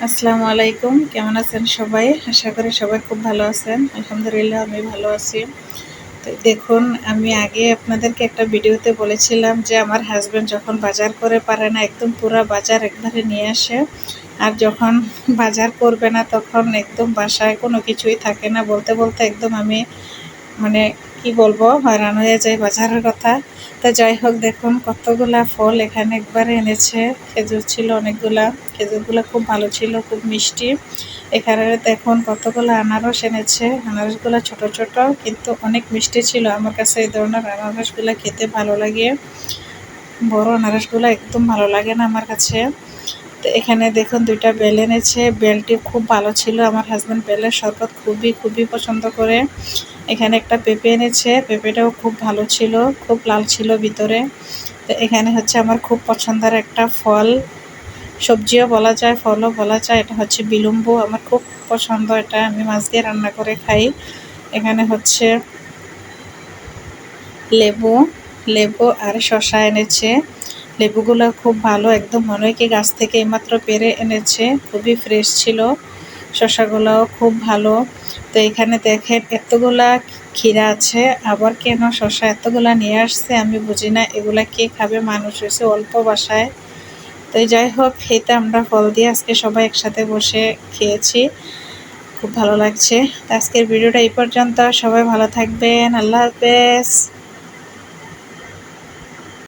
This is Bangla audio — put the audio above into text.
আসসালামু আলাইকুম, কেমন আছেন সবাই? আশা করি সবাই খুব ভালো আছেন। আলহামদুলিল্লাহ আমি ভালো আছি। তো দেখুন, আমি আগে আপনাদেরকে একটা ভিডিওতে বলেছিলাম যে আমার হাজব্যান্ড যখন বাজার করে পারে না, একদম পুরা বাজার একবারে নিয়ে আসে। আর যখন বাজার করবে না তখন একদম বাসায় কোনো কিছুই থাকে না। বলতে বলতে একদম আমি মানে কি বলবো, হয়রান হয়ে যায় বাজারের কথা। তো যাই হোক, দেখুন কতগুলা ফল এখানে একবারে এনেছে। খেজুর ছিল অনেকগুলা, খেজুরগুলো খুব ভালো ছিল, খুব মিষ্টি। এখানে দেখুন কতগুলো আনারস এনেছে। আনারসগুলো ছোট ছোট কিন্তু অনেক মিষ্টি ছিল। আমার কাছে এই ধরনের আনারসগুলো খেতে ভালো লাগে। বড় আনারসগুলো একদম ভালো লাগে না আমার কাছে। তো এখানে দেখুন দুইটা বেল এনেছে। বেলটি খুব ভালো ছিল। আমার হাজব্যান্ড বেলের শরবত খুবই খুবই পছন্দ করে। এখানে একটা পেঁপে এনেছে। পেঁপেটাও খুব ভালো ছিল, খুব লাল ছিল ভিতরে। তো এখানে হচ্ছে আমার খুব পছন্দের একটা ফল, সবজিও বলা যায়, ফলও বলা যায়। এটা হচ্ছে বিলম্বু। আমার খুব পছন্দ এটা, আমি মাছ দিয়ে রান্না করে খাই। এখানে হচ্ছে লেবু লেবু আর শসা এনেছে। লেবুগুলো খুব ভালো, একদম মনে হয় কি গাছ থেকে এইমাত্র পেরে এনেছে, খুবই ফ্রেশ ছিল। শসাগুলোও খুব ভালো। তো এখানে দেখেন এতগুলা ক্ষীরা আছে, আবার কেন শসা এতগুলা নিয়ে আসছে আমি বুঝি না। এগুলা কে খাবে? মানুষ হয়েছে অল্প বাসায়। তো যাই হোক, খেতে আমরা ফল দিয়ে আজকে সবাই একসাথে বসে খেয়েছি, খুব ভালো লাগছে। তো আজকের ভিডিওটা এই পর্যন্ত। সবাই ভালো থাকবেন, আল্লাহ হাফেজ।